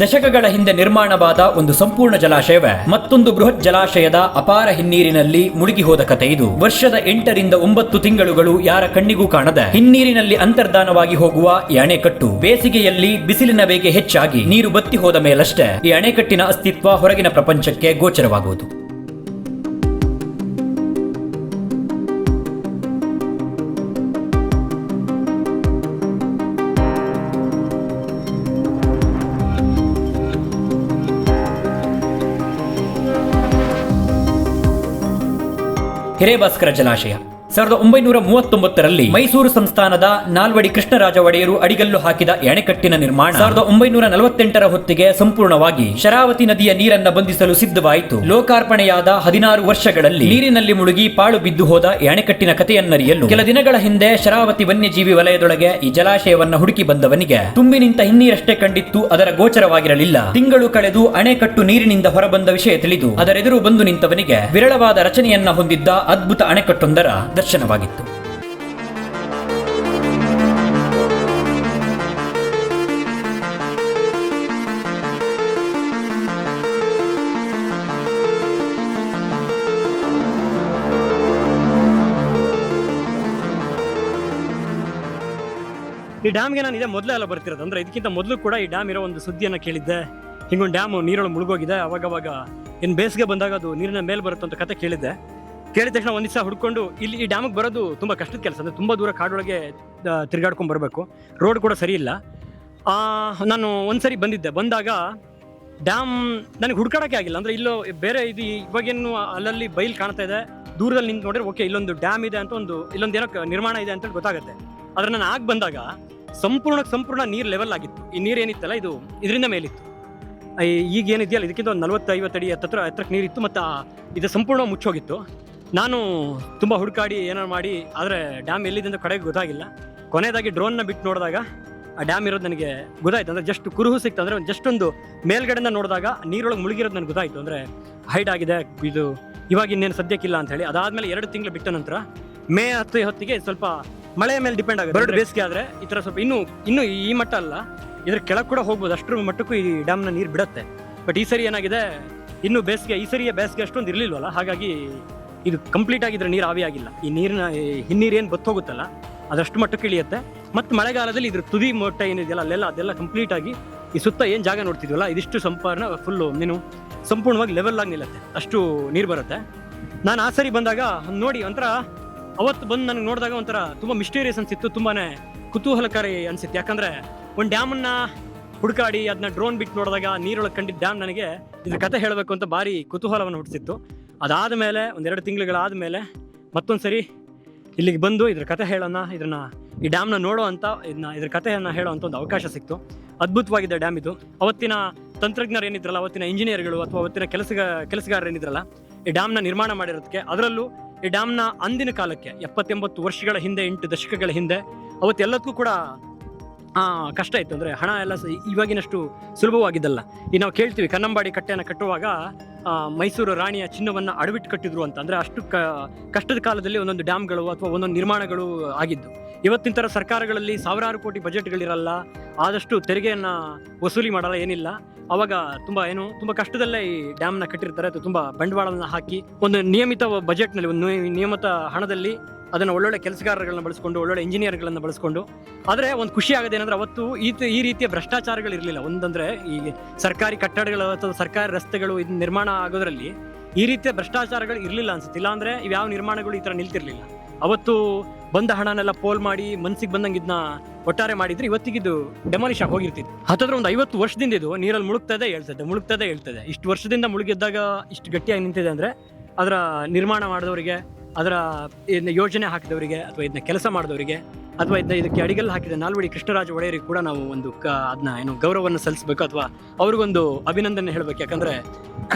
ದಶಕಗಳ ಹಿಂದೆ ನಿರ್ಮಾಣವಾದ ಒಂದು ಸಂಪೂರ್ಣ ಜಲಾಶಯವೇ ಮತ್ತೊಂದು ಬೃಹತ್ ಜಲಾಶಯದ ಅಪಾರ ಹಿನ್ನೀರಿನಲ್ಲಿ ಮುಳುಗಿ ಹೋದ ಕತೆ ಇದು. ವರ್ಷದ 8 ರಿಂದ 9 ತಿಂಗಳುಗಳು ಯಾರ ಕಣ್ಣಿಗೂ ಕಾಣದ ಹಿನ್ನೀರಿನಲ್ಲಿ ಅಂತರ್ಧಾನವಾಗಿ ಹೋಗುವ ಈ ಅಣೆಕಟ್ಟು ಬೇಸಿಗೆಯಲ್ಲಿ ಬಿಸಿಲಿನ ಬೇಗೆ ಹೆಚ್ಚಾಗಿ ನೀರು ಬತ್ತಿ ಹೋದ ಮೇಲಷ್ಟೇ ಈ ಅಣೆಕಟ್ಟಿನ ಅಸ್ತಿತ್ವ ಹೊರಗಿನ ಪ್ರಪಂಚಕ್ಕೆ ಗೋಚರವಾಗುವುದು. ಹಿರೇಬಾಸ್ಕರ ಜಲಾಶಯ 1939ರಲ್ಲಿ ಮೈಸೂರು ಸಂಸ್ಥಾನದ ನಾಲ್ವಡಿ ಕೃಷ್ಣರಾಜ ಒಡೆಯರು ಅಡಿಗಲ್ಲು ಹಾಕಿದ ಅಣೆಕಟ್ಟಿನ ನಿರ್ಮಾಣ 1948ರ ಹೊತ್ತಿಗೆ ಸಂಪೂರ್ಣವಾಗಿ ಶರಾವತಿ ನದಿಯ ನೀರನ್ನ ಬಂಧಿಸಲು ಸಿದ್ಧವಾಯಿತು. ಲೋಕಾರ್ಪಣೆಯಾದ 16 ವರ್ಷಗಳಲ್ಲಿ ನೀರಿನಲ್ಲಿ ಮುಳುಗಿ ಪಾಳು ಬಿದ್ದು ಹೋದ ಅಣೆಕಟ್ಟಿನ ಕಥೆಯನ್ನರಿಯಲು ಕೆಲ ದಿನಗಳ ಹಿಂದೆ ಶರಾವತಿ ವನ್ಯಜೀವಿ ವಲಯದೊಳಗೆ ಈ ಜಲಾಶಯವನ್ನ ಹುಡುಕಿ ಬಂದವನಿಗೆ ತುಂಬಿ ನಿಂತ ಹಿನ್ನೀರಷ್ಟೇ ಕಂಡಿತ್ತು, ಅದರ ಗೋಚರವಾಗಿರಲಿಲ್ಲ. ತಿಂಗಳು ಕಳೆದು ಅಣೆಕಟ್ಟು ನೀರಿನಿಂದ ಹೊರಬಂದ ವಿಷಯ ತಿಳಿದು ಅದರೆದುರು ಬಂದು ನಿಂತವನಿಗೆ ವಿರಳವಾದ ರಚನೆಯನ್ನ ಹೊಂದಿದ್ದ ಅದ್ಭುತ ಅಣೆಕಟ್ಟೊಂದರ ದರ್ಶನವಾಗಿತ್ತು. ಈ ಡ್ಯಾಮ್ಗೆ ನಾನು ಇದೇ ಮೊದಲೇ ಎಲ್ಲ ಬರ್ತಿರೋದು. ಅಂದ್ರೆ ಇದಕ್ಕಿಂತ ಮೊದಲು ಕೂಡ ಈ ಡ್ಯಾಮ್ ಇರೋ ಒಂದು ಸುದ್ದಿಯನ್ನು ಕೇಳಿದ್ದೆ. ಹಿಂಗೊಂದು ಡ್ಯಾಮ್ ನೀರೊಳಗೆ ಮುಳುಗೋಗಿದೆ, ಅವಾಗವಾಗ ಏನು ಬೇಸಿಗೆ ಬಂದಾಗ ಅದು ನೀರಿನ ಮೇಲೆ ಬರುತ್ತೆ ಅಂತ ಕತೆ ಕೇಳಿದ್ದೆ. ಕೇಳಿದ ತಕ್ಷಣ ಒಂದು ದಿವಸ ಹುಡ್ಕೊಂಡು ಇಲ್ಲಿ ಈ ಡ್ಯಾಮಿಗೆ ಬರೋದು ತುಂಬ ಕಷ್ಟದ ಕೆಲಸ. ಅಂದರೆ ತುಂಬ ದೂರ ಕಾಡೊಳಗೆ ತಿರುಗಾಡ್ಕೊಂಡು ಬರಬೇಕು, ರೋಡ್ ಕೂಡ ಸರಿ ಇಲ್ಲ. ನಾನು ಒಂದ್ಸರಿ ಬಂದಾಗ ಡ್ಯಾಮ್ ನನಗೆ ಹುಡ್ಕಾಡೋಕ್ಕೆ ಆಗಿಲ್ಲ. ಅಂದರೆ ಇಲ್ಲೋ ಬೇರೆ ಇದು ಇವಾಗೇನು ಅಲ್ಲಲ್ಲಿ ಬೈಲ್ ಕಾಣ್ತಾ ಇದೆ, ದೂರದಲ್ಲಿ ನಿಂತು ನೋಡಿದ್ರೆ ಓಕೆ ಇಲ್ಲೊಂದು ಡ್ಯಾಮ್ ಇದೆ ಅಂತ ಇಲ್ಲೊಂದು ಏನೋ ನಿರ್ಮಾಣ ಇದೆ ಅಂತ ಗೊತ್ತಾಗುತ್ತೆ. ಆದರೆ ನಾನು ಬಂದಾಗ ಸಂಪೂರ್ಣ ನೀರು ಲೆವೆಲ್ ಆಗಿತ್ತು. ಈ ನೀರು ಏನಿತ್ತಲ್ಲ ಇದು ಇದರಿಂದ ಮೇಲಿತ್ತು. ಈಗ ಏನಿದೆಯಲ್ಲ ಇದಕ್ಕಿಂತ ಒಂದು 40-50 ಅಡಿ ಎತ್ತರಕ್ಕೆ ನೀರಿತ್ತು ಮತ್ತು ಇದು ಸಂಪೂರ್ಣ ಮುಚ್ಚೋಗಿತ್ತು. ನಾನು ತುಂಬ ಹುಡುಕಾಡಿ ಏನಾರು ಮಾಡಿ ಆದರೆ ಡ್ಯಾಮ್ ಎಲ್ಲಿದೆ ಅಂತ ಕಡೆಗೆ ಗೊತ್ತಾಗಿಲ್ಲ. ಕೊನೆಯದಾಗಿ ಡ್ರೋನ್ನ ಬಿಟ್ಟು ನೋಡಿದಾಗ ಆ ಡ್ಯಾಮ್ ಇರೋದು ನನಗೆ ಗೊತ್ತಾಯ್ತು. ಅಂದರೆ ಜಸ್ಟ್ ಕುರುಹು ಸಿಕ್ತು. ಅಂದರೆ ಜಸ್ಟ್ ಒಂದು ಮೇಲ್ಗಡೆಯಿಂದ ನೋಡಿದಾಗ ನೀರೊಳಗೆ ಮುಳುಗಿರೋದು ನನಗೆ ಗೊತ್ತಾಯಿತು. ಅಂದರೆ ಹೈಟ್ ಆಗಿದೆ ಇದು, ಇವಾಗ ಇನ್ನೇನು ಸದ್ಯಕ್ಕಿಲ್ಲ ಅಂತ ಹೇಳಿ. ಅದಾದಮೇಲೆ 2 ತಿಂಗಳು ಬಿಟ್ಟ ನಂತರ ಮೇ 10 ಹೊತ್ತಿಗೆ ಸ್ವಲ್ಪ ಮಳೆಯ ಮೇಲೆ ಡಿಪೆಂಡ್ ಆಗುತ್ತೆ. ಬರಡು ಬೇಸಿಗೆ ಆದರೆ ಈ ಥರ ಸ್ವಲ್ಪ ಇನ್ನೂ ಈ ಮಟ್ಟ ಅಲ್ಲ, ಇದ್ರ ಕೆಳಗೆ ಕೂಡ ಹೋಗ್ಬೋದು, ಅಷ್ಟರ ಮಟ್ಟಕ್ಕೂ ಈ ಡ್ಯಾಮ್ನ ನೀರು ಬಿಡುತ್ತೆ. ಬಟ್ ಈ ಸರಿ ಏನಾಗಿದೆ, ಇನ್ನೂ ಬೇಸಿಗೆ ಈ ಸರಿಯ ಬೇಸಿಗೆ ಅಷ್ಟೊಂದು ಇರಲಿಲ್ವಲ್ಲ, ಹಾಗಾಗಿ ಇದು ಕಂಪ್ಲೀಟ್ ಆಗಿದ್ರೆ ನೀರು ಆವಿಯಾಗಿಲ್ಲ. ಈ ನೀರಿನ ಹಿನ್ನೀರು ಏನು ಬತ್ತೋಗುತ್ತಲ್ಲ ಅದಷ್ಟು ಮಟ್ಟಕ್ಕೆ ಇಳಿಯುತ್ತೆ. ಮತ್ತು ಮಳೆಗಾಲದಲ್ಲಿ ಇದ್ರ ತುದಿ ಮೊಟ್ಟ ಏನಿದೆಯಲ್ಲ ಅದೆಲ್ಲ ಕಂಪ್ಲೀಟ್ ಆಗಿ ಈ ಸುತ್ತ ಏನು ಜಾಗ ನೋಡ್ತಿದ್ವಲ್ಲ ಇದಿಷ್ಟು ಫುಲ್ಲು ಸಂಪೂರ್ಣವಾಗಿ ಲೆವೆಲ್ ಆಗಿ ನಿಲ್ಲುತ್ತೆ, ಅಷ್ಟು ನೀರು ಬರುತ್ತೆ. ನಾನು ಆ ಸರಿ ಬಂದಾಗ ನೋಡಿ ಒಂಥರ ಅವತ್ತು ಬಂದು ನನಗೆ ನೋಡಿದಾಗ ಒಂಥರ ತುಂಬ ಮಿಸ್ಟೀರಿಯಸ್ ಅನಿಸಿತ್ತು, ತುಂಬಾ ಕುತೂಹಲಕಾರಿ ಅನಿಸಿತ್ತು. ಯಾಕಂದರೆ ಒಂದು ಡ್ಯಾಮನ್ನು ಹುಡುಕಾಡಿ ಅದನ್ನ ಡ್ರೋನ್ ಬಿಟ್ಟು ನೋಡಿದಾಗ ನೀರೊಳಗೆ ಕಂಡಿದ್ದ ಡ್ಯಾಮ್ ನನಗೆ ಇದ್ರ ಕತೆ ಹೇಳಬೇಕು ಅಂತ ಭಾರಿ ಕುತೂಹಲವನ್ನು ಹುಟ್ಟಿಸಿತ್ತು. ಅದಾದ ಮೇಲೆ 1-2 ತಿಂಗಳುಗಳಾದ ಮೇಲೆ ಮತ್ತೊಂದು ಸರಿ ಇಲ್ಲಿಗೆ ಬಂದು ಇದ್ರ ಕತೆ ಹೇಳೋಣ, ಈ ಡ್ಯಾಮ್ನ ನೋಡೋ ಅಂತ ಇದ್ರ ಕಥೆಯನ್ನು ಹೇಳೋ ಅಂತ ಒಂದು ಅವಕಾಶ ಸಿಕ್ತು. ಅದ್ಭುತವಾಗಿದೆ ಡ್ಯಾಮ್ ಇದು. ಅವತ್ತಿನ ತಂತ್ರಜ್ಞರು ಏನಿದ್ರಲ್ಲ, ಅವತ್ತಿನ ಇಂಜಿನಿಯರ್ಗಳು ಅಥವಾ ಅವತ್ತಿನ ಕೆಲಸಗಾರರು ಏನಿದ್ರಲ್ಲ, ಈ ಡ್ಯಾಮ್ನ ನಿರ್ಮಾಣ ಮಾಡಿರೋದಕ್ಕೆ, ಅದರಲ್ಲೂ ಈ ಡ್ಯಾಮ್ನ ಅಂದಿನ ಕಾಲಕ್ಕೆ 70-80 ವರ್ಷಗಳ ಹಿಂದೆ, 8 ದಶಕಗಳ ಹಿಂದೆ ಅವತ್ತೆಲ್ಲದಕ್ಕೂ ಕೂಡ ಕಷ್ಟ ಇತ್ತು. ಅಂದರೆ ಹಣ ಎಲ್ಲ ಇವಾಗಿನಷ್ಟು ಸುಲಭವಾಗಿದ್ದಲ್ಲ. ಈಗ ನಾವು ಕೇಳ್ತೀವಿ ಕನ್ನಂಬಾಡಿ ಕಟ್ಟೆಯನ್ನು ಕಟ್ಟುವಾಗ ಮೈಸೂರು ರಾಣಿಯ ಚಿನ್ನವನ್ನು ಅಡವಿಟ್ಟು ಕಟ್ಟಿದ್ರು ಅಂತ. ಅಂದರೆ ಅಷ್ಟು ಕಷ್ಟದ ಕಾಲದಲ್ಲಿ ಒಂದೊಂದು ಡ್ಯಾಮ್ಗಳು ಅಥವಾ ಒಂದೊಂದು ನಿರ್ಮಾಣಗಳು ಆಗಿದ್ದು. ಇವತ್ತಿನ ಥರ ಸರ್ಕಾರಗಳಲ್ಲಿ ಸಾವಿರಾರು ಕೋಟಿ ಬಜೆಟ್ಗಳಿರಲ್ಲ, ಆದಷ್ಟು ತೆರಿಗೆಯನ್ನು ವಸೂಲಿ ಮಾಡಲ್ಲ, ಏನಿಲ್ಲ. ಅವಾಗ ತುಂಬ ಕಷ್ಟದಲ್ಲೇ ಈ ಡ್ಯಾಮ್ನ ಕಟ್ಟಿರ್ತಾರೆ. ಅದು ತುಂಬ ಬಂಡವಾಳವನ್ನು ಹಾಕಿ ಒಂದು ನಿಯಮಿತ ಬಜೆಟ್ನಲ್ಲಿ, ಒಂದು ನಿಯಮಿತ ಹಣದಲ್ಲಿ ಅದನ್ನು ಒಳ್ಳೊಳ್ಳೆ ಕೆಲಸಗಾರಗಳನ್ನ ಬಳಸ್ಕೊಂಡು, ಒಳ್ಳೊಳ್ಳೆ ಇಂಜಿನಿಯರ್ಗಳನ್ನು ಬಳಸ್ಕೊಂಡು. ಆದರೆ ಒಂದು ಖುಷಿ ಆಗೋದು ಏನಂದರೆ ಅವತ್ತು ಈ ರೀತಿಯ ಭ್ರಷ್ಟಾಚಾರಗಳಿರಲಿಲ್ಲ. ಒಂದಂದರೆ ಈ ಸರ್ಕಾರಿ ಕಟ್ಟಡಗಳು ಅಥವಾ ಸರ್ಕಾರಿ ರಸ್ತೆಗಳು ಇದು ನಿರ್ಮಾಣ ಆಗೋದ್ರಲ್ಲಿ ಈ ರೀತಿಯ ಭ್ರಷ್ಟಾಚಾರಗಳು ಇರಲಿಲ್ಲ ಅನ್ಸುತ್ತೆ. ಇಲ್ಲಾಂದರೆ ಇವ್ಯಾವ ನಿರ್ಮಾಣಗಳು ಈ ಥರ ನಿಲ್ತಿರ್ಲಿಲ್ಲ. ಅವತ್ತು ಬಂದ ಹಣನೆಲ್ಲ ಪೋಲ್ ಮಾಡಿ ಮನ್ಸಿಗೆ ಬಂದಂಗೆ ಇದನ್ನ ಒಟ್ಟಾರೆ ಮಾಡಿದ್ರೆ ಇವತ್ತಿಗಿದು ಡೆಮಾಲಿಷ್ ಆಗಿ ಹೋಗಿರ್ತಿತ್ತು. ಹತ್ತತ್ರ ಒಂದು 50 ವರ್ಷದಿಂದ ಇದು ನೀರಲ್ಲಿ ಮುಳುಗ್ತದೆ ಹೇಳ್ತದೆ. ಇಷ್ಟು ವರ್ಷದಿಂದ ಮುಳುಗಿದ್ದಾಗ ಇಷ್ಟು ಗಟ್ಟಿಯಾಗಿ ನಿಂತಿದೆ ಅಂದರೆ ಅದರ ನಿರ್ಮಾಣ ಮಾಡಿದವರಿಗೆ, ಅದರ ಯೋಜನೆ ಹಾಕಿದವರಿಗೆ, ಅಥವಾ ಇದನ್ನ ಕೆಲಸ ಮಾಡಿದವರಿಗೆ, ಅಥವಾ ಇದಕ್ಕೆ ಅಡಿಗಲ್ಲು ಹಾಕಿದ ನಾಲ್ವಡಿ ಕೃಷ್ಣರಾಜ ಒಡೆಯರಿಗೆ ಕೂಡ ನಾವು ಒಂದು ಅದನ್ನ ಗೌರವವನ್ನು ಸಲ್ಲಿಸಬೇಕು, ಅಥವಾ ಅವ್ರಿಗೊಂದು ಅಭಿನಂದನೆ ಹೇಳಬೇಕು. ಯಾಕಂದರೆ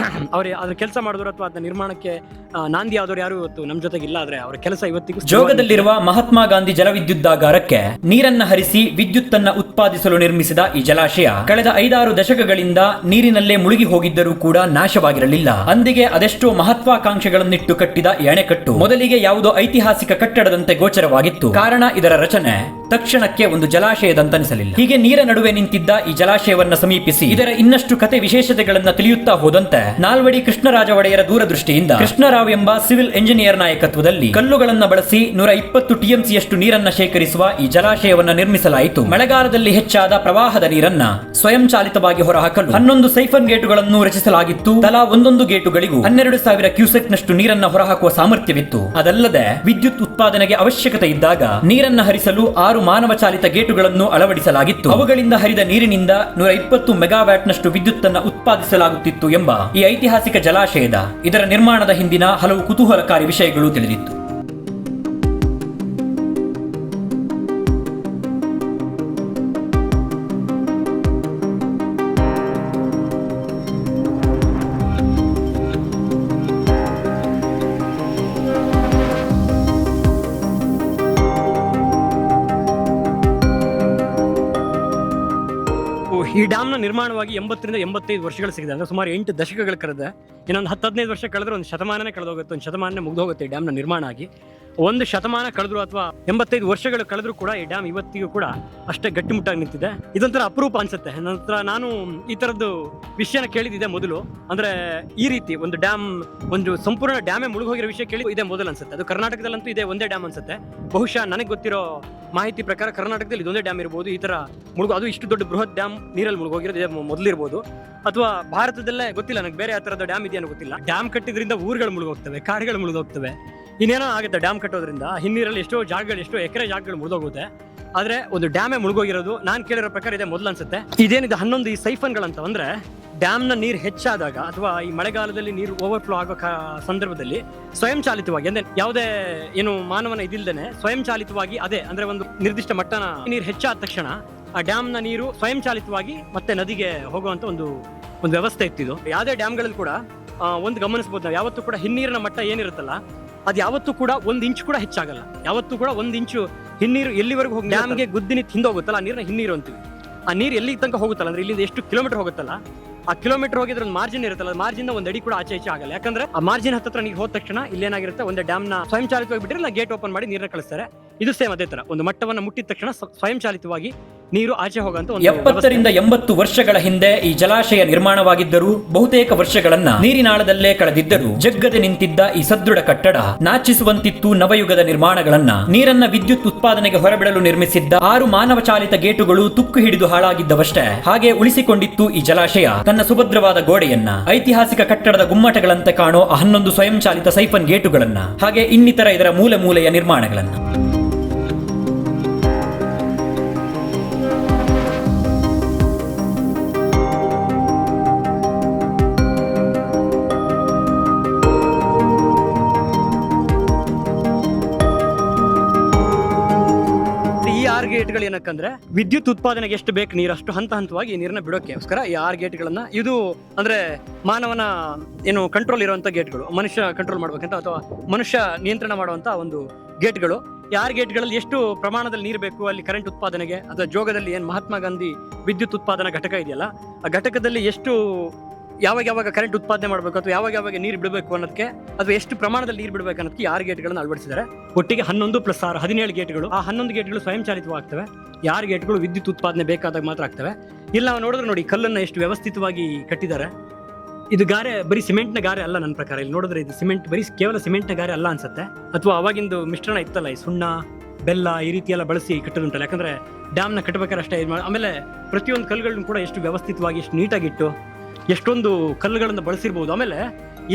ಅದ್ರ ಕೆಲಸ ಮಾಡಿದವರು ಅಥವಾ ಅದನ್ನ ನಿರ್ಮಾಣಕ್ಕೆ ನಾಂದಿ ಆದವರು ಯಾರು ಇವತ್ತು ನಮ್ಮ ಜೊತೆಗಿಲ್ಲ. ಆದರೆ ಅವರ ಕೆಲಸ ಇವತ್ತಿಗೂ. ಜೋಗದಲ್ಲಿರುವ ಮಹಾತ್ಮ ಗಾಂಧಿ ಜಲವಿದ್ಯುದ್ದಾಗಾರಕ್ಕೆ ನೀರನ್ನ ಹರಿಸಿ ವಿದ್ಯುತ್ತನ್ನ ಉತ್ಪಾದಿಸಲು ನಿರ್ಮಿಸಿದ ಈ ಜಲಾಶಯ ಕಳೆದ 5-6 ದಶಕಗಳಿಂದ ನೀರಿನಲ್ಲೇ ಮುಳುಗಿ ಹೋಗಿದ್ದರೂ ಕೂಡ ನಾಶವಾಗಿರಲಿಲ್ಲ. ಅಂದಿಗೆ ಅದೆಷ್ಟೋ ಮಹತ್ವಾಕಾಂಕ್ಷೆಗಳನ್ನಿಟ್ಟು ಕಟ್ಟಿದ ಈ ಅಣೆಕಟ್ಟು ಮೊದಲಿಗೆ ಯಾವುದೋ ಐತಿಹಾಸಿಕ ಕಟ್ಟಡದಂತೆ ಗೋಚರವಾಗಿತ್ತು. ಕಾರಣ ಇದರ ರಚನೆ ತಕ್ಷಣಕ್ಕೆ ಒಂದು ಜಲಾಶಯದಂತನಿಸಲಿಲ್ಲ. ಹೀಗೆ ನೀರ ನಡುವೆ ನಿಂತಿದ್ದ ಈ ಜಲಾಶಯವನ್ನ ಸಮೀಪಿಸಿ ಇದರ ಇನ್ನಷ್ಟು ಕತೆ ವಿಶೇಷತೆಗಳನ್ನ ತಿಳಿಯುತ್ತಾ ಹೋದಂತೆ ನಾಲ್ವಡಿ ಕೃಷ್ಣರಾಜ ಒಡೆಯರ ದೂರದೃಷ್ಟಿಯಿಂದ ಕೃಷ್ಣರಾವ್ ಎಂಬ ಸಿವಿಲ್ ಎಂಜಿನಿಯರ್ ನಾಯಕತ್ವದಲ್ಲಿ ಕಲ್ಲುಗಳನ್ನ ಬಳಸಿ 120 ಟಿಎಂಸಿಯಷ್ಟು ನೀರನ್ನ ಶೇಖರಿಸುವ ಈ ಜಲಾಶಯವನ್ನ ನಿರ್ಮಿಸಲಾಯಿತು. ಮಳೆಗಾಲದಲ್ಲಿ ಹೆಚ್ಚಾದ ಪ್ರವಾಹದ ನೀರನ್ನ ಸ್ವಯಂಚಾಲಿತವಾಗಿ ಹೊರಹಾಕಲು 11 ಸೈಫನ್ ಗೇಟುಗಳನ್ನು ರಚಿಸಲಾಗಿತ್ತು. ತಲಾ ಒಂದೊಂದು ಗೇಟುಗಳಿಗೂ 12,000 ಕ್ಯೂಸೆಕ್ ನಷ್ಟು ನೀರನ್ನ ಹೊರಹಾಕುವ ಸಾಮರ್ಥ್ಯವಿತ್ತು. ಅದಲ್ಲದೆ ವಿದ್ಯುತ್ ಉತ್ಪಾದನೆಗೆ ಅವಶ್ಯಕತೆ ಇದ್ದಾಗ ನೀರನ್ನ ಹರಿಸಲು 6 ಮಾನವ ಚಾಲಿತ ಗೇಟುಗಳನ್ನು ಅಳವಡಿಸಲಾಗಿತ್ತು. ಅವುಗಳಿಂದ ಹರಿದ ನೀರಿನಿಂದ 120 ಮೆಗಾವ್ಯಾಟ್ ನಷ್ಟು ವಿದ್ಯುತ್ ಅನ್ನು ಉತ್ಪಾದಿಸಲಾಗುತ್ತಿತ್ತು ಎಂಬ ಈ ಐತಿಹಾಸಿಕ ಜಲಾಶಯದ ಇದರ ನಿರ್ಮಾಣದ ಹಿಂದಿನ ಹಲವು ಕುತೂಹಲಕಾರಿ ವಿಷಯಗಳು ತಿಳಿದಿತ್ತು. ಈ ಡ್ಯಾಮ್ನ ನಿರ್ಮಾಣವಾಗಿ 80 ರಿಂದ 85 ವರ್ಷಗಳು ಸಿಗಿದೆ. ಅಂದ್ರೆ ಸುಮಾರು 8 ದಶಕಗಳು ಕಳೆದ. ಇನ್ನೊಂದು 10-15 ವರ್ಷ ಕಳೆದ್ರೆ ಒಂದು ಶತಮಾನನೇ ಕಳೆದೋಗುತ್ತೆ, ಒಂದು ಶತಮಾನನೇ ಮುಗಿದೋಗುತ್ತೆ ಈ ಡ್ಯಾಮ್ನ ನಿರ್ಮಾಣ ಆಗಿ. ಒಂದು ಶತಮಾನ ಕಳೆದ್ರು ಅಥವಾ 85 ವರ್ಷಗಳು ಕಳೆದ್ರು ಕೂಡ ಈ ಡ್ಯಾಮ್ ಇವತ್ತಿಗೂ ಕೂಡ ಅಷ್ಟೇ ಗಟ್ಟಿಮುಟ್ಟಾಗಿ ನಿಂತಿದೆ. ಇದೊಂಥರ ಅಪರೂಪ ಅನ್ಸುತ್ತೆ. ನಂತರ ನಾನು ಈ ತರದ್ದು ವಿಷಯನ ಕೇಳಿದ್ದೆ ಮೊದಲು. ಅಂದ್ರೆ ಈ ರೀತಿ ಒಂದು ಡ್ಯಾಮ್, ಒಂದು ಸಂಪೂರ್ಣ ಡ್ಯಾಮೇ ಮುಳುಗೋಗಿರೋ ವಿಷಯ ಕೇಳಿ ಇದೇ ಮೊದಲು ಅನ್ಸುತ್ತೆ. ಅದು ಕರ್ನಾಟಕದಲ್ಲಂತೂ ಇದೇ ಒಂದೇ ಡ್ಯಾಮ್ ಅನ್ಸುತ್ತೆ. ಬಹುಶಃ ನನಗೆ ಗೊತ್ತಿರೋ ಮಾಹಿತಿ ಪ್ರಕಾರ ಕರ್ನಾಟಕದಲ್ಲಿ ಇದೊಂದೇ ಡ್ಯಾಮ್ ಇರ್ಬೋದು ಈ ತರ ಅದು ಇಷ್ಟು ದೊಡ್ಡ ಬೃಹತ್ ಡ್ಯಾಮ್ ನೀರಲ್ಲಿ ಮುಳುಗೋಗಿರೋದು ಮೊದಲಿರ್ಬೋದು. ಅಥವಾ ಭಾರತದಲ್ಲೇ ಗೊತ್ತಿಲ್ಲ ನನಗೆ, ಬೇರೆ ಯಾವ ತರದ ಡ್ಯಾಮ್ ಇದೆಯೋ ಗೊತ್ತಿಲ್ಲ. ಡ್ಯಾಮ್ ಕಟ್ಟಿದ್ರಿಂದ ಊರುಗಳು ಮುಳುಗೋಗ್ತವೆ, ಕಾಡುಗಳು ಮುಳುಗೋಗ್ತವೆ, ಇನ್ನೇನೋ ಆಗುತ್ತೆ ಡ್ಯಾಮ್ ಕಟ್ಟೋದ್ರಿಂದ. ಹಿನ್ನೀರಲ್ಲಿ ಎಷ್ಟೋ ಜಾಗಗಳು, ಎಷ್ಟೋ ಎಕರೆ ಜಾಗಗಳು ಮುಳುಗೋಗುತ್ತೆ. ಆದ್ರೆ ಒಂದು ಡ್ಯಾಮೇ ಮುಳುಗೋಗಿರೋದು ನಾನು ಕೇಳಿರೋ ಪ್ರಕಾರ ಇದೆ ಮೊದಲು ಅನ್ಸುತ್ತೆ. ಇದೇನಿದೆ 11 ಈ ಸೈಫನ್ಗಳಂತ ಅಂದ್ರೆ ಡ್ಯಾಮ್ನ ನೀರು ಹೆಚ್ಚಾದಾಗ ಅಥವಾ ಈ ಮಳೆಗಾಲದಲ್ಲಿ ನೀರು ಓವರ್ಫ್ಲೋ ಆಗೋ ಸಂದರ್ಭದಲ್ಲಿ ಸ್ವಯಂಚಾಲಿತವಾಗಿ, ಅಂದ್ರೆ ಯಾವುದೇ ಏನು ಮಾನವನ ಇದಿಲ್ದೇನೆ ಸ್ವಯಂಚಾಲಿತವಾಗಿ, ಅದೇ ಅಂದ್ರೆ ಒಂದು ನಿರ್ದಿಷ್ಟ ಮಟ್ಟನ ನೀರು ಹೆಚ್ಚಾದ ತಕ್ಷಣ ಆ ಡ್ಯಾಮ್ನ ನೀರು ಸ್ವಯಂಚಾಲಿತವಾಗಿ ಮತ್ತೆ ನದಿಗೆ ಹೋಗುವಂತ ಒಂದು ವ್ಯವಸ್ಥೆ ಇತ್ತಿದು. ಯಾವುದೇ ಡ್ಯಾಮ್ಗಳಲ್ಲಿ ಕೂಡ ಒಂದು ಗಮನಿಸಬಹುದು ನಾವು, ಯಾವತ್ತೂ ಕೂಡ ಹಿನ್ನೀರಿನ ಮಟ್ಟ ಏನಿರುತ್ತಲ್ಲ ಅದು ಯಾವತ್ತೂ ಕೂಡ 1 ಇಂಚ್ ಕೂಡ ಹೆಚ್ಚಾಗಲ್ಲ. ಯಾವತ್ತೂ ಕೂಡ 1 ಇಂಚು ಹಿನ್ನೀರು ಎಲ್ಲಿವರೆಗೂ ಹೋಗಿ ಡ್ಯಾಮ್ಗೆ ಗುದ್ದಿ ಹಿಂದೋಗುತ್ತಲ್ಲ, ಆ ನೀರಿನ ಹಿನ್ನೀರು ಅಂತೀವಿ. ಆ ನೀರು ಎಲ್ಲಿಗೆ ತನಕ ಹೋಗುತ್ತಲ್ಲ, ಅಂದ್ರೆ ಇಲ್ಲಿಂದ ಎಷ್ಟು ಕಿಲೋಮೀಟರ್ ಹೋಗುತ್ತಲ್ಲ, ಆ ಕಿಲೋಮೀಟರ್ ಹೋಗಿದ್ರೆ ಒಂದು ಮಾರ್ಜಿನ್ ಇರುತ್ತಲ್ಲ, ಮಾರ್ಜಿನ್ 1 ಅಡಿ ಕೂಡ ಆಚೆ ಈಚೆ ಆಗಲ್ಲ. ಯಾಕಂದ್ರೆ ಆ ಮಾರ್ಜಿನ್ ಹತ್ರ ನೀರು ಹೋದ ತಕ್ಷಣ ಇಲ್ಲೇನಾಗಿರುತ್ತೆ, ಒಂದು ಡ್ಯಾಮ್ನ ಸ್ವಯಂಚಾಲಿತವಾಗಿ ಬಿಟ್ಟರೆ ಗೇಟ್ ಓಪನ್ ಮಾಡಿ ನೀರನ್ನ ಕಳಿಸ್ತಾರೆ. ಇದು ಸೇಮ್ ಅದೇ ತರ, ಒಂದು ಮಟ್ಟವನ್ನು ಮುಟ್ಟಿದ ತಕ್ಷಣ ಸ್ವಯಂಚಾಲಿತವಾಗಿ ನೀರು ಆಚೆ ಹೋಗಂತ. 70 ರಿಂದ 80 ವರ್ಷಗಳ ಹಿಂದೆ ಈ ಜಲಾಶಯ ನಿರ್ಮಾಣವಾಗಿದ್ದರೂ ಬಹುತೇಕ ವರ್ಷಗಳನ್ನ ನೀರಿನಾಳದಲ್ಲೇ ಕಳೆದಿದ್ದರೂ ಜಗ್ಗದೆ ನಿಂತಿದ್ದ ಈ ಸದೃಢ ಕಟ್ಟಡ ನಾಚಿಸುವಂತಿತ್ತು ನವಯುಗದ ನಿರ್ಮಾಣಗಳನ್ನ. ನೀರನ್ನ ವಿದ್ಯುತ್ ಉತ್ಪಾದನೆಗೆ ಹೊರಬಿಡಲು ನಿರ್ಮಿಸಿದ್ದ 6 ಮಾನವ ಚಾಲಿತ ಗೇಟುಗಳು ತುಕ್ಕು ಹಿಡಿದು ಹಾಳಾಗಿದ್ದವಷ್ಟೇ ಹಾಗೆ ಉಳಿಸಿಕೊಂಡಿತ್ತು ಈ ಜಲಾಶಯ ತನ್ನ ಸುಭದ್ರವಾದ ಗೋಡೆಯನ್ನ. ಐತಿಹಾಸಿಕ ಕಟ್ಟಡದ ಗುಮ್ಮಟಗಳಂತೆ ಕಾಣೋ 11 ಸ್ವಯಂಚಾಲಿತ ಸೈಫನ್ ಗೇಟುಗಳನ್ನ, ಹಾಗೆ ಇನ್ನಿತರ ಇದರ ಮೂಲೆಯ ನಿರ್ಮಾಣಗಳನ್ನ. ಗೇಟ್ಗಳು ಏನಕ್ಕಂದ್ರೆ ವಿದ್ಯುತ್ ಉತ್ಪಾದನೆಗೆ ಎಷ್ಟು ಬೇಕು ನೀರು ಅಷ್ಟು ಹಂತ ಹಂತವಾಗಿ ನೀರನ್ನ ಬಿಡೋಕ್ಕೋಸ್ಕರ ಈ 6 ಗೇಟ್ಗಳನ್ನ, ಇದು ಅಂದ್ರೆ ಮಾನವನ ಏನು ಕಂಟ್ರೋಲ್ ಇರುವಂತ ಗೇಟ್ಗಳು, ಮನುಷ್ಯ ಕಂಟ್ರೋಲ್ ಮಾಡ್ಬೇಕಂತ ಅಥವಾ ಮನುಷ್ಯ ನಿಯಂತ್ರಣ ಮಾಡುವಂತ ಒಂದು ಗೇಟ್ಗಳು. ಈ 6 ಗೇಟ್ಗಳಲ್ಲಿ ಎಷ್ಟು ಪ್ರಮಾಣದಲ್ಲಿ ನೀರು ಬೇಕು ಅಲ್ಲಿ ಕರೆಂಟ್ ಉತ್ಪಾದನೆಗೆ, ಅಥವಾ ಜೋಗದಲ್ಲಿ ಏನ್ ಮಹಾತ್ಮ ಗಾಂಧಿ ವಿದ್ಯುತ್ ಉತ್ಪಾದನಾ ಘಟಕ ಇದೆಯಲ್ಲ ಆ ಘಟಕದಲ್ಲಿ ಎಷ್ಟು ಯಾವಾಗ ಕರೆಂಟ್ ಉತ್ಪಾದನೆ ಮಾಡಬೇಕು ಅಥವಾ ಯಾವಾಗ ನೀರು ಬಿಡಬೇಕು ಅನ್ನೋದಕ್ಕೆ, ಅಥವಾ ಎಷ್ಟು ಪ್ರಮಾಣದಲ್ಲಿ ನೀರು ಬಿಡಬೇಕು ಅನ್ನೋದಕ್ಕೆ 6 ಗೇಟ್ಗಳನ್ನು ಅಳವಡಿಸಿದ್ದಾರೆ. ಒಟ್ಟಿಗೆ 11 + 6 17 ಗೇಟ್ಗಳು. ಆ 11 ಗೇಟ್ಗಳು ಸ್ವಯಂಚಾಲಿತವಾಗ್ತವೆ. 6 ಗೇಟ್ಗಳು ವಿದ್ಯುತ್ ಉತ್ಪಾದನೆ ಬೇಕಾದಾಗ ಮಾತ್ರ ಆಗ್ತವೆ. ಇಲ್ಲ ನಾವು ನೋಡಿದ್ರೆ ನೋಡಿ, ಕಲ್ಲನ್ನು ಎಷ್ಟು ವ್ಯವಸ್ಥಿತವಾಗಿ ಕಟ್ಟಿದ್ದಾರೆ. ಇದು ಗಾರೆ ಬರೀ ಸಿಮೆಂಟ್ನ ಗಾರೆ ಅಲ್ಲ ನನ್ನ ಪ್ರಕಾರ. ಇಲ್ಲಿ ನೋಡಿದ್ರೆ ಇದು ಸಿಮೆಂಟ್, ಬರೀ ಕೇವಲ ಸಿಮೆಂಟ್ನ ಗಾರೆ ಅಲ್ಲ ಅನ್ಸುತ್ತೆ. ಅಥವಾ ಅವಾಗಿಂದು ಮಿಶ್ರಣ ಇತ್ತಲ್ಲ, ಈ ಸುಣ್ಣ, ಬೆಲ್ಲ ಈ ರೀತಿ ಎಲ್ಲ ಬಳಸಿ ಕಟ್ಟೋದುಂಟಲ್ಲ. ಯಾಕಂದ್ರೆ ಡ್ಯಾಮ್ನ ಕಟ್ಟಬೇಕಾದ್ರೆ ಅಷ್ಟೇ. ಆಮೇಲೆ ಪ್ರತಿಯೊಂದು ಕಲ್ಲುಗಳನ್ನು ಕೂಡ ಎಷ್ಟು ವ್ಯವಸ್ಥಿತವಾಗಿ, ಎಷ್ಟು ನೀಟಾಗಿಟ್ಟು ಎಷ್ಟೊಂದು ಕಲ್ಲುಗಳನ್ನು ಬಳಸಿರ್ಬೋದು. ಆಮೇಲೆ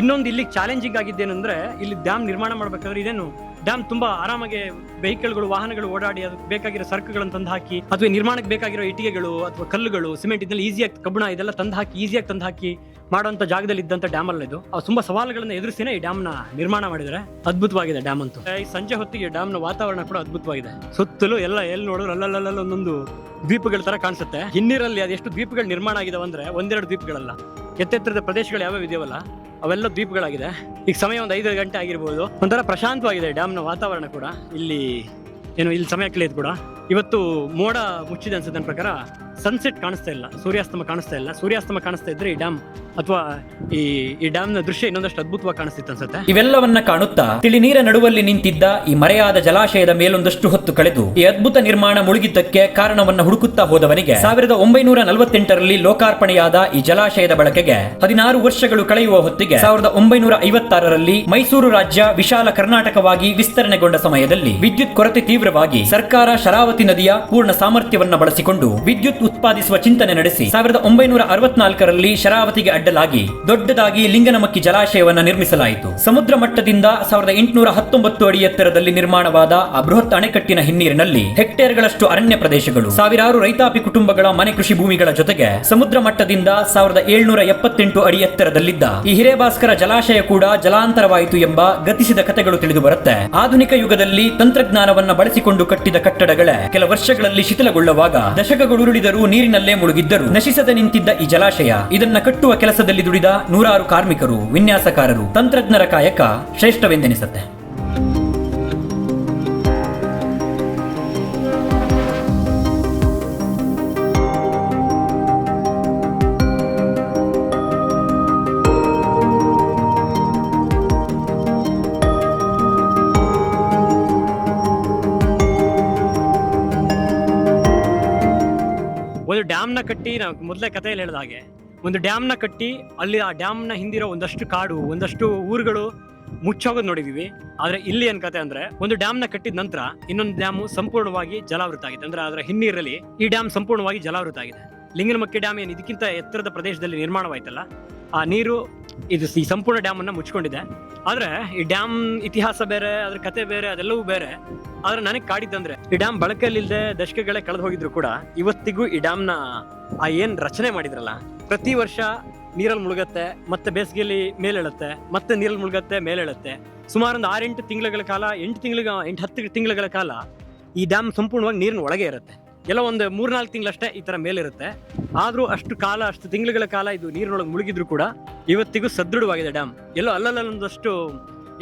ಇನ್ನೊಂದು ಇಲ್ಲಿ ಚಾಲೆಂಜಿಂಗ್ ಆಗಿದ್ದೇನೆಂದ್ರೆ, ಇಲ್ಲಿ ಡ್ಯಾಮ್ ನಿರ್ಮಾಣ ಮಾಡ್ಬೇಕಾದ್ರೆ ಇದೇನು ಡ್ಯಾಮ್ ತುಂಬಾ ಆರಾಮಾಗಿ ವೆಹಿಕಲ್ಗಳು, ವಾಹನಗಳು ಓಡಾಡಿ ಅದಕ್ಕೆ ಬೇಕಾಗಿರೋ ಸರಕುಗಳನ್ನು ತಂದು ಹಾಕಿ, ಅಥವಾ ನಿರ್ಮಾಣಕ್ಕೆ ಬೇಕಾಗಿರೋ ಇಟ್ಟಿಗೆಗಳು ಅಥವಾ ಕಲ್ಲುಗಳು, ಸಿಮೆಂಟ್ ಇದೆಲ್ಲ ಈಸಿಯಾಗಿ, ಕಬ್ಬಣ ಇದೆಲ್ಲ ತಂದು ಹಾಕಿ ಈಸಿಯಾಗಿ ತಂದು ಹಾಕಿ ಮಾಡುವಂತ ಜಾಗದಲ್ಲಿ ಇದ್ದಂತ ಡ್ಯಾಮ್ ಅಲ್ಲ ಇದು. ತುಂಬಾ ಸವಾಲುಗಳನ್ನ ಎದುರಿಸಿನೇ ಈ ಡ್ಯಾಮ್ ನ ನಿರ್ಮಾಣ ಮಾಡಿದರೆ. ಅದ್ಭುತವಾಗಿದೆ ಡ್ಯಾಮ್ ಅಂತೂ. ಈ ಸಂಜೆ ಹೊತ್ತಿಗೆ ಡ್ಯಾಮ್ ನ ವಾತಾವರಣ ಕೂಡ ಅದ್ಭುತವಾಗಿದೆ. ಸುತ್ತಲೂ ಎಲ್ಲಿ ನೋಡಿದ್ರು ಅಲ್ಲಲ್ಲ ಒಂದೊಂದು ದ್ವೀಪಗಳ ತರ ಕಾಣಿಸುತ್ತೆ. ಹಿನ್ನೀರಲ್ಲಿ ಅದೆಷ್ಟು ದ್ವೀಪಗಳು ನಿರ್ಮಾಣ ಆಗಿದಾವೆ ಅಂದ್ರೆ 1-2 ದ್ವೀಪಗಳಲ್ಲ, ಎತ್ತೆತ್ತರದ ಪ್ರದೇಶಗಳು ಯಾವ್ಯಾವ ಇದೆಯವಲ್ಲ ಅವೆಲ್ಲ ದ್ವೀಪಗಳಾಗಿದೆ. ಈಗ ಸಮಯ ಒಂದು 5 ಗಂಟೆ ಆಗಿರ್ಬೋದು. ಒಂಥರ ಪ್ರಶಾಂತವಾಗಿದೆ ಡ್ಯಾಮ್ ನ ವಾತಾವರಣ ಕೂಡ. ಇಲ್ಲಿ ಸಮಯ ಕಳೆಯೋದು ಕೂಡ ಇವತ್ತು ಮೋಡ ಮುಚ್ಚಿದೆ ಅನ್ಸುತ್ತೆ ನನ್ನ ಪ್ರಕಾರ. ಸನ್ಸೆಟ್ ಕಾಣಿಸ್ತಾ ಇಲ್ಲ, ಸೂರ್ಯಾಸ್ತಮ ಕಾಣಿಸ್ತಾ ಇಲ್ಲ. ಸೂರ್ಯಾಸ್ತಮ ಕಾಣಿಸ್ತಾ ಇದ್ರೆ ಈ ಡ್ಯಾಮ್ ಅಥವಾ ಈ ಡ್ಯಾಮ್ ನ ದೃಶ್ಯ ಇನ್ನೊಂದಷ್ಟು ಅದ್ಭುತವಾಗಿ ಕಾಣಿಸ್ತಿತ್ತು ಅನ್ಸುತ್ತೆ. ಇವೆಲ್ಲವನ್ನ ಕಾಣುತ್ತಾ ತಿಳಿ ನೀರ ನಡುವಲ್ಲಿ ನಿಂತಿದ್ದ ಈ ಮರೆಯಾದ ಜಲಾಶಯದ ಮೇಲೊಂದಷ್ಟು ಹೊತ್ತು ಕಳೆದು ಈ ಅದ್ಭುತ ನಿರ್ಮಾಣ ಮುಳುಗಿದ್ದಕ್ಕೆ ಕಾರಣವನ್ನ ಹುಡುಕುತ್ತಾ ಹೋದವನಿಗೆ 1948ರಲ್ಲಿ ಲೋಕಾರ್ಪಣೆಯಾದ ಈ ಜಲಾಶಯದ ಬಳಕೆಗೆ 16 ವರ್ಷಗಳು ಕಳೆಯುವ ಹೊತ್ತಿಗೆ 1956ರಲ್ಲಿ ಮೈಸೂರು ರಾಜ್ಯ ವಿಶಾಲ ಕರ್ನಾಟಕವಾಗಿ ವಿಸ್ತರಣೆಗೊಂಡ ಸಮಯದಲ್ಲಿ ವಿದ್ಯುತ್ ಕೊರತೆ ತೀವ್ರವಾಗಿ ಸರ್ಕಾರ ಶರಾವತಿ ನದಿಯ ಪೂರ್ಣ ಸಾಮರ್ಥ್ಯವನ್ನ ಬಳಸಿಕೊಂಡು ವಿದ್ಯುತ್ ಉತ್ಪಾದಿಸುವ ಚಿಂತನೆ ನಡೆಸಿ 1964ರಲ್ಲಿ ಶರಾವತಿಗೆ ಅಡ್ಡಲಾಗಿ ದೊಡ್ಡದಾಗಿ ಲಿಂಗನಮಕ್ಕಿ ಜಲಾಶಯವನ್ನ ನಿರ್ಮಿಸಲಾಯಿತು. ಸಮುದ್ರ ಮಟ್ಟದಿಂದ 1819 ಅಡಿ ಎತ್ತರದಲ್ಲಿ ನಿರ್ಮಾಣವಾದ ಆ ಬೃಹತ್ ಅಣೆಕಟ್ಟಿನ ಹಿನ್ನೀರಿನಲ್ಲಿ ಹೆಕ್ಟೇರ್ಗಳಷ್ಟು ಅರಣ್ಯ ಪ್ರದೇಶಗಳು, ಸಾವಿರಾರು ರೈತಾಪಿ ಕುಟುಂಬಗಳ ಮನೆ ಕೃಷಿ ಭೂಮಿಗಳ ಜೊತೆಗೆ ಸಮುದ್ರ ಮಟ್ಟದಿಂದ 1778 ಅಡಿ ಎತ್ತರದಲ್ಲಿದ್ದ ಈ ಹಿರೇಭಾಸ್ಕರ ಜಲಾಶಯ ಕೂಡ ಜಲಾಂತರವಾಯಿತು ಎಂಬ ಗತಿಸಿದ ಕಥೆಗಳು ತಿಳಿದು ಬರುತ್ತೆ. ಆಧುನಿಕ ಯುಗದಲ್ಲಿ ತಂತ್ರಜ್ಞಾನವನ್ನ ಬಳಸಿಕೊಂಡು ಕಟ್ಟಿದ ಕಟ್ಟಡಗಳೇ ಕೆಲ ವರ್ಷಗಳಲ್ಲಿ ಶಿಥಿಲಗೊಳ್ಳುವಾಗ ದಶಕಗಳುರುಳಿದರೂ ನೀರಿನಲ್ಲೇ ಮುಳುಗಿದ್ದರು ನಶಿಸದೆ ನಿಂತಿದ್ದ ಈ ಜಲಾಶಯ, ಇದನ್ನ ಕಟ್ಟುವ ಕೆಲಸದಲ್ಲಿ ದುಡಿದ ನೂರಾರು ಕಾರ್ಮಿಕರು, ವಿನ್ಯಾಸಕಾರರು, ತಂತ್ರಜ್ಞರ ಕಾಯಕ ಶ್ರೇಷ್ಠವೆಂದೆನಿಸುತ್ತೆ. ಒಂದು ಡ್ಯಾಮ್ನ ಕಟ್ಟಿ, ನಾವು ಮೊದಲೇ ಕಥೆಯಲ್ಲಿ ಹೇಳಿದ ಹಾಗೆ ಒಂದು ಡ್ಯಾಮ್ನ ಕಟ್ಟಿ ಅಲ್ಲಿ ಆ ಡ್ಯಾಮ್ನ ಹಿಂದಿರೋ ಒಂದಷ್ಟು ಕಾಡು, ಒಂದಷ್ಟು ಊರುಗಳು ಮುಚ್ಚೋಗೋದು ನೋಡಿದೀವಿ. ಆದ್ರೆ ಇಲ್ಲಿ ಏನ್ ಕತೆ ಅಂದ್ರೆ, ಒಂದು ಡ್ಯಾಮ್ನ ಕಟ್ಟಿದ ನಂತರ ಇನ್ನೊಂದು ಡ್ಯಾಮು ಸಂಪೂರ್ಣವಾಗಿ ಜಲಾವೃತ ಆಗಿದೆ. ಅಂದ್ರೆ ಅದರ ಹಿನ್ನೀರಲ್ಲಿ ಈ ಡ್ಯಾಮ್ ಸಂಪೂರ್ಣವಾಗಿ ಜಲಾವೃತ ಆಗಿದೆ. ಲಿಂಗನಮಕ್ಕಿ ಡ್ಯಾಮ್ ಏನು ಇದಕ್ಕಿಂತ ಎತ್ತರದ ಪ್ರದೇಶದಲ್ಲಿ ನಿರ್ಮಾಣವಾಯ್ತಲ್ಲ, ಆ ನೀರು ಇದು ಈ ಸಂಪೂರ್ಣ ಡ್ಯಾಮ್ ಅನ್ನ ಮುಚ್ಕೊಂಡಿದೆ. ಆದ್ರೆ ಈ ಡ್ಯಾಮ್ ಇತಿಹಾಸ ಬೇರೆ, ಅದ್ರ ಕತೆ ಬೇರೆ, ಅದೆಲ್ಲವೂ ಬೇರೆ. ಆದ್ರೆ ನನಗೆ ಕಾಡಿದ್ದಂದ್ರೆ, ಈ ಡ್ಯಾಮ್ ಬಳಕೆಯಲ್ಲಿಲ್ಲದೆ ದಶಕಗಳೇ ಕಳೆದು ಹೋಗಿದ್ರು ಕೂಡ ಇವತ್ತಿಗೂ ಈ ಡ್ಯಾಮ್ನ ಆ ಏನ್ ರಚನೆ ಮಾಡಿದ್ರಲ್ಲ, ಪ್ರತಿ ವರ್ಷ ನೀರಲ್ಲಿ ಮುಳುಗತ್ತೆ, ಮತ್ತೆ ಬೇಸಿಗೆಯಲ್ಲಿ ಮೇಲೇಳುತ್ತೆ, ಮತ್ತೆ ನೀರಲ್ಲಿ ಮುಳುಗತ್ತೆ, ಮೇಲೇಳುತ್ತೆ. ಸುಮಾರು ಒಂದು 6-8 ತಿಂಗಳ ಕಾಲ, 8-10 ತಿಂಗಳ ಕಾಲ ಈ ಡ್ಯಾಮ್ ಸಂಪೂರ್ಣವಾಗಿ ನೀರಿನ ಒಳಗೆ ಇರುತ್ತೆ. ಎಲ್ಲ ಒಂದು 3-4 ತಿಂಗಳಷ್ಟೇ ಈ ತರ ಮೇಲಿರುತ್ತೆ. ಆದ್ರೂ ಅಷ್ಟು ತಿಂಗಳ ಕಾಲ ಇದು ನೀರಿನೊಳಗೆ ಮುಳುಗಿದ್ರು ಕೂಡ ಇವತ್ತಿಗೂ ಸದೃಢವಾಗಿದೆ ಡ್ಯಾಮ್. ಎಲ್ಲೋ ಅಲ್ಲಲ್ಲೊಂದಷ್ಟು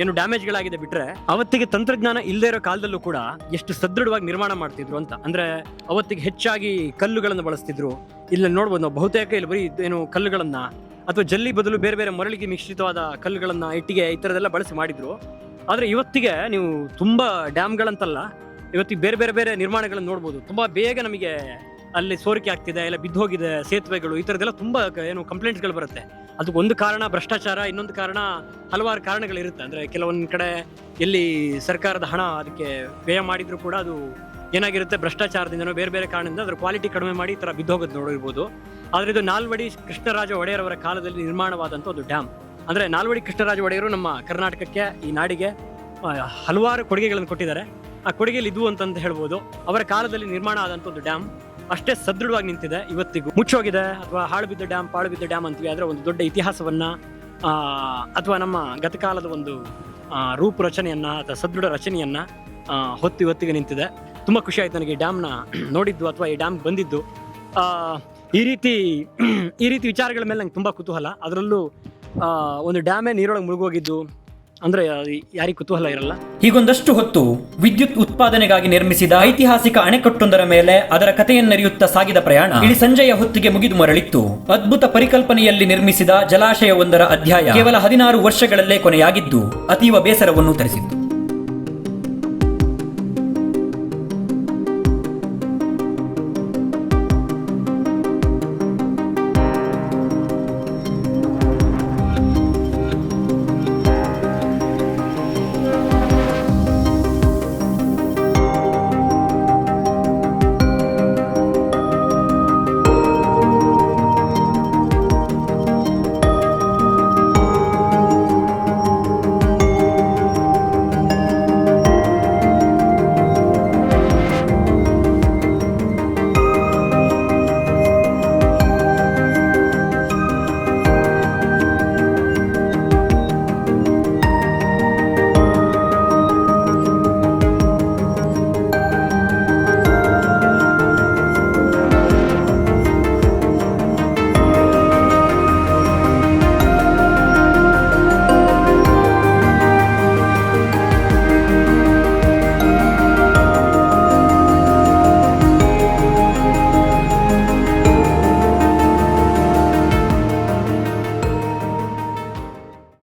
ಏನು ಡ್ಯಾಮೇಜ್ಗಳಾಗಿದೆ ಬಿಟ್ರೆ, ಅವತ್ತಿಗೆ ತಂತ್ರಜ್ಞಾನ ಇಲ್ಲದೆ ಇರೋ ಕಾಲದಲ್ಲೂ ಕೂಡ ಎಷ್ಟು ಸದೃಢವಾಗಿ ನಿರ್ಮಾಣ ಮಾಡ್ತಿದ್ರು ಅಂತ. ಅಂದ್ರೆ ಅವತ್ತಿಗೆ ಹೆಚ್ಚಾಗಿ ಕಲ್ಲುಗಳನ್ನು ಬಳಸ್ತಿದ್ರು. ಇಲ್ಲಿ ನೋಡ್ಬೋದು ನಾವು ಬಹುತೇಕ ಇಲ್ಲಿ ಬರೀ ಏನು ಕಲ್ಲುಗಳನ್ನ ಅಥವಾ ಜಲ್ಲಿ ಬದಲು ಬೇರೆ ಬೇರೆ ಮರಳಿಗೆ ಮಿಶ್ರಿತವಾದ ಕಲ್ಲುಗಳನ್ನ, ಇಟ್ಟಿಗೆ, ಈ ಥರದೆಲ್ಲ ಬಳಸಿ ಮಾಡಿದ್ರು. ಆದ್ರೆ ಇವತ್ತಿಗೆ ನೀವು ತುಂಬಾ ಡ್ಯಾಮ್ಗಳಂತಲ್ಲ, ಇವತ್ತಿಗೆ ಬೇರೆ ಬೇರೆ ಬೇರೆ ನಿರ್ಮಾಣಗಳನ್ನು ನೋಡ್ಬೋದು. ತುಂಬಾ ಬೇಗ ನಮಗೆ ಅಲ್ಲಿ ಸೋರಿಕೆ ಆಗ್ತಿದೆ, ಇಲ್ಲ ಬಿದ್ದು ಹೋಗಿದೆ ಸೇತುವೆಗಳು, ಈ ಥರದ್ದೆಲ್ಲ ತುಂಬಾ ಏನು ಕಂಪ್ಲೇಂಟ್ಸ್ಗಳು ಬರುತ್ತೆ. ಅದಕ್ಕೆ ಒಂದು ಕಾರಣ ಭ್ರಷ್ಟಾಚಾರ, ಇನ್ನೊಂದು ಕಾರಣ ಹಲವಾರು ಕಾರಣಗಳಿರುತ್ತೆ. ಅಂದ್ರೆ ಕೆಲವೊಂದು ಕಡೆ ಎಲ್ಲಿ ಸರ್ಕಾರದ ಹಣ ಅದಕ್ಕೆ ವ್ಯಯ ಮಾಡಿದ್ರು ಕೂಡ ಅದು ಏನಾಗಿರುತ್ತೆ, ಭ್ರಷ್ಟಾಚಾರದಿಂದನೋ ಬೇರೆ ಬೇರೆ ಕಾರಣದಿಂದ ಅದರ ಕ್ವಾಲಿಟಿ ಕಡಿಮೆ ಮಾಡಿ ಈ ಥರ ಬಿದ್ದೋಗೋದು ನೋಡಿರ್ಬೋದು. ಆದರೆ ಇದು ನಾಲ್ವಡಿ ಕೃಷ್ಣರಾಜ ಒಡೆಯರ್ ಅವರ ಕಾಲದಲ್ಲಿ ನಿರ್ಮಾಣವಾದಂಥ ಒಂದು ಡ್ಯಾಮ್. ಅಂದ್ರೆ ನಾಲ್ವಡಿ ಕೃಷ್ಣರಾಜ ಒಡೆಯರು ನಮ್ಮ ಕರ್ನಾಟಕಕ್ಕೆ, ಈ ನಾಡಿಗೆ ಹಲವಾರು ಕೊಡುಗೆಗಳನ್ನು ಕೊಟ್ಟಿದ್ದಾರೆ. ಆ ಕೊಡುಗೆಯಲ್ಲಿ ಇದು ಅಂತಂದು ಹೇಳ್ಬೋದು. ಅವರ ಕಾಲದಲ್ಲಿ ನಿರ್ಮಾಣ ಆದಂಥ ಒಂದು ಡ್ಯಾಮ್ ಅಷ್ಟೇ ಸದೃಢವಾಗಿ ನಿಂತಿದೆ. ಇವತ್ತಿಗೂ ಮುಚ್ಚೋಗಿದೆ ಅಥವಾ ಹಾಳು ಬಿದ್ದ ಡ್ಯಾಮ್, ಪಾಳು ಬಿದ್ದ ಡ್ಯಾಮ್ ಅಂತೀವಿ. ಆದರೆ ಒಂದು ದೊಡ್ಡ ಇತಿಹಾಸವನ್ನ ಅಥವಾ ನಮ್ಮ ಗತಕಾಲದ ಒಂದು ರೂಪುರಚನೆಯನ್ನ ಅಥವಾ ಸದೃಢ ರಚನೆಯನ್ನ ಹೊತ್ತು ಇವತ್ತಿಗೆ ನಿಂತಿದೆ. ತುಂಬಾ ಖುಷಿ ಆಯ್ತು ನನಗೆ ಈ ಡ್ಯಾಮ್ನ ನೋಡಿದ್ದು ಅಥವಾ ಈ ಡ್ಯಾಮ್ ಬಂದಿದ್ದು. ಈ ರೀತಿ ವಿಚಾರಗಳ ಮೇಲೆ ನಂಗೆ ತುಂಬಾ ಕುತೂಹಲ. ಅದರಲ್ಲೂ ಒಂದು ಡ್ಯಾಮೇ ನೀರೊಳಗೆ ಮುಳುಗೋಗಿದ್ದು ಅಂದ್ರೆ ಯಾರಿಗೆ ಕುತೂಹಲ ಇರಲ್ಲ. ಹೀಗೊಂದಷ್ಟು ಹೊತ್ತು ವಿದ್ಯುತ್ ಉತ್ಪಾದನೆಗಾಗಿ ನಿರ್ಮಿಸಿದ ಐತಿಹಾಸಿಕ ಅಣೆಕಟ್ಟೊಂದರ ಮೇಲೆ ಅದರ ಕಥೆಯನ್ನರಿಯುತ್ತಾ ಸಾಗಿದ ಪ್ರಯಾಣ ಇಳಿ ಸಂಜೆಯ ಹೊತ್ತಿಗೆ ಮುಗಿದು ಮರಳಿತ್ತು. ಅದ್ಭುತ ಪರಿಕಲ್ಪನೆಯಲ್ಲಿ ನಿರ್ಮಿಸಿದ ಜಲಾಶಯವೊಂದರ ಅಧ್ಯಾಯ ಕೇವಲ 16 ವರ್ಷಗಳಲ್ಲೇ ಕೊನೆಯಾಗಿದ್ದು ಅತೀವ ಬೇಸರವನ್ನು ತರಿಸಿತ್ತು.